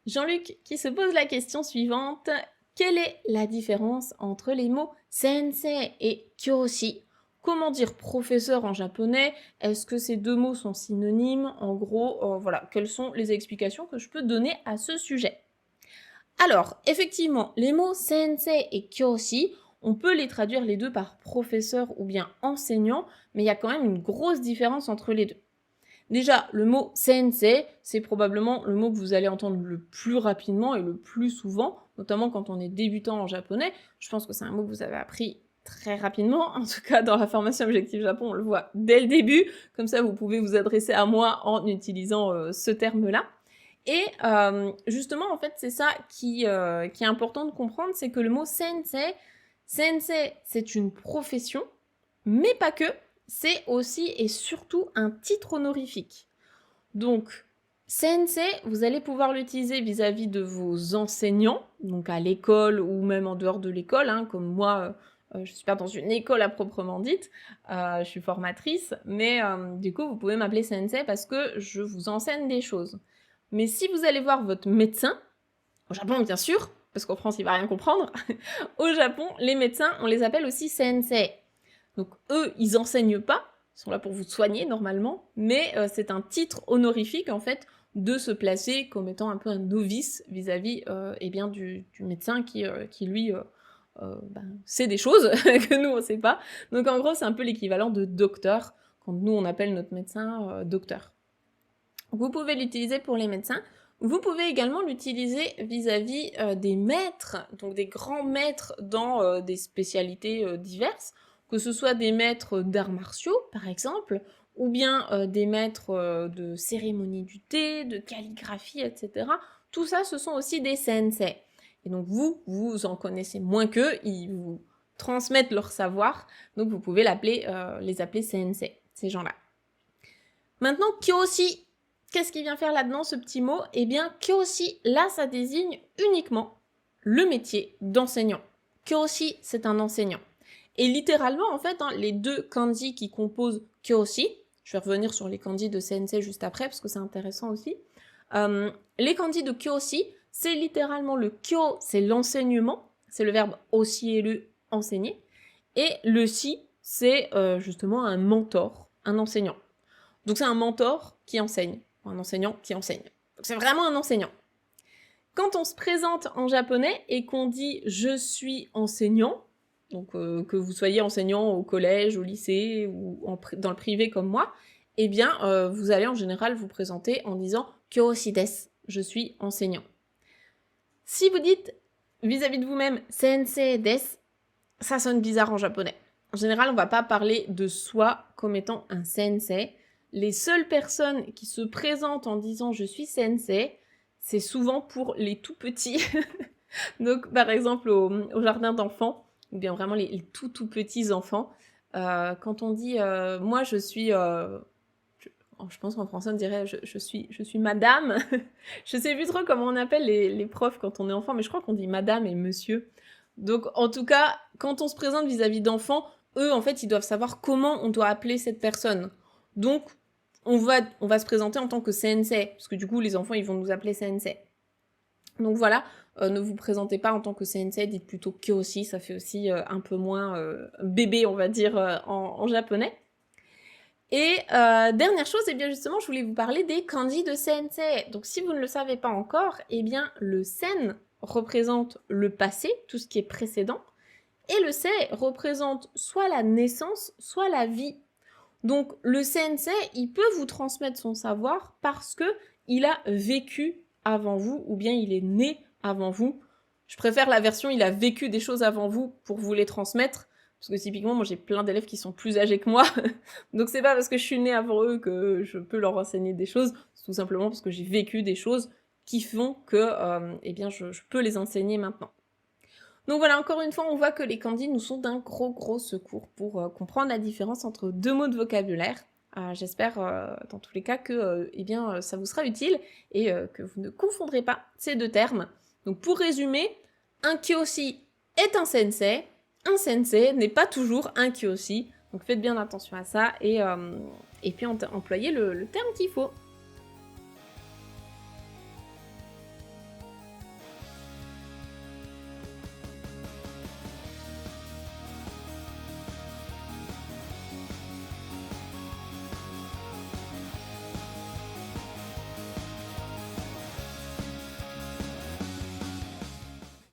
Jean-Luc qui se pose la question suivante. Quelle est la différence entre les mots sensei et kyoshi? Comment dire professeur en japonais? Est-ce que ces deux mots sont synonymes? En gros, voilà, quelles sont les explications que je peux donner à ce sujet? Alors, effectivement, les mots sensei et kyoshi, on peut les traduire les deux par professeur ou bien enseignant, mais il y a quand même une grosse différence entre les deux. Déjà, le mot sensei, c'est probablement le mot que vous allez entendre le plus rapidement et le plus souvent, notamment quand on est débutant en japonais. Je pense que c'est un mot que vous avez appris très rapidement. En tout cas, dans la formation Objectif Japon, on le voit dès le début. Comme ça, vous pouvez vous adresser à moi en utilisant ce terme-là. Et justement, en fait, c'est ça qui est important de comprendre, c'est que le mot sensei, c'est une profession, mais pas que, c'est aussi et surtout un titre honorifique. Donc, sensei, vous allez pouvoir l'utiliser vis-à-vis de vos enseignants, donc à l'école ou même en dehors de l'école, hein, comme moi, je ne suis pas dans une école à proprement dite, je suis formatrice, mais du coup, vous pouvez m'appeler sensei parce que je vous enseigne des choses. Mais si vous allez voir votre médecin, au Japon bien sûr, parce qu'en France il va rien comprendre, au Japon, les médecins, on les appelle aussi sensei. Donc eux, ils enseignent pas, ils sont là pour vous soigner normalement, mais c'est un titre honorifique en fait de se placer comme étant un peu un novice vis-à-vis eh bien, du médecin qui lui sait des choses que nous on sait pas. Donc en gros c'est un peu l'équivalent de docteur, quand nous on appelle notre médecin docteur. Vous pouvez l'utiliser pour les médecins. Vous pouvez également l'utiliser vis-à-vis des maîtres, donc des grands maîtres dans des spécialités diverses, que ce soit des maîtres d'arts martiaux, par exemple, ou bien des maîtres de cérémonie du thé, de calligraphie, etc. Tout ça, ce sont aussi des sensei. Et donc vous en connaissez moins qu'eux, ils vous transmettent leur savoir, donc vous pouvez les appeler sensei, ces gens-là. Maintenant, kyoshi, qu'est-ce qu'il vient faire là-dedans, ce petit mot? Eh bien, kyoshi, là, ça désigne uniquement le métier d'enseignant. Kyoshi, c'est un enseignant. Et littéralement, en fait, hein, les deux kanji qui composent kyoshi, je vais revenir sur les kanji de sensei juste après, parce que c'est intéressant aussi. Les kanji de kyoshi, c'est littéralement le kyo, c'est l'enseignement, c'est le verbe oshieru, enseigner, et le shi, c'est justement un mentor, un enseignant. Donc c'est un mentor qui enseigne, ou un enseignant qui enseigne. Donc c'est vraiment un enseignant. Quand on se présente en japonais et qu'on dit « je suis enseignant », donc que vous soyez enseignant au collège, au lycée ou dans le privé comme moi, eh bien vous allez en général vous présenter en disant « kyoshi desu », je suis enseignant. Si vous dites vis-à-vis de vous-même « sensei desu », ça sonne bizarre en japonais. En général, on ne va pas parler de soi comme étant un sensei. Les seules personnes qui se présentent en disant « je suis sensei », c'est souvent pour les tout petits. Donc, par exemple, au jardin d'enfants, ou bien vraiment les tout petits enfants, quand on dit « moi, je suis... je pense qu'en français, on dirait je suis madame ». Je sais plus trop comment on appelle les profs quand on est enfant, mais je crois qu'on dit madame et monsieur. Donc, en tout cas, quand on se présente vis-à-vis d'enfants, eux, en fait, ils doivent savoir comment on doit appeler cette personne. Donc, on va se présenter en tant que sensei, parce que du coup, les enfants, ils vont nous appeler sensei. Donc voilà, ne vous présentez pas en tant que sensei, dites plutôt kyoshi, ça fait aussi un peu moins bébé, on va dire, en japonais. Et dernière chose, eh bien justement, je voulais vous parler des kanji de sensei. Donc si vous ne le savez pas encore, eh bien le sen représente le passé, tout ce qui est précédent, et le sei représente soit la naissance, soit la vie. Donc le sensei, il peut vous transmettre son savoir parce que il a vécu avant vous, ou bien il est né avant vous. Je préfère la version il a vécu des choses avant vous pour vous les transmettre, parce que typiquement, moi j'ai plein d'élèves qui sont plus âgés que moi, donc c'est pas parce que je suis née avant eux que je peux leur enseigner des choses, c'est tout simplement parce que j'ai vécu des choses qui font que eh bien, je peux les enseigner maintenant. Donc voilà, encore une fois, on voit que les kanji nous sont d'un gros secours pour comprendre la différence entre deux mots de vocabulaire. J'espère, dans tous les cas, que eh bien, ça vous sera utile et que vous ne confondrez pas ces deux termes. Donc pour résumer, un kyoshi est un sensei n'est pas toujours un kyoshi. Donc faites bien attention à ça et puis employez le terme qu'il faut.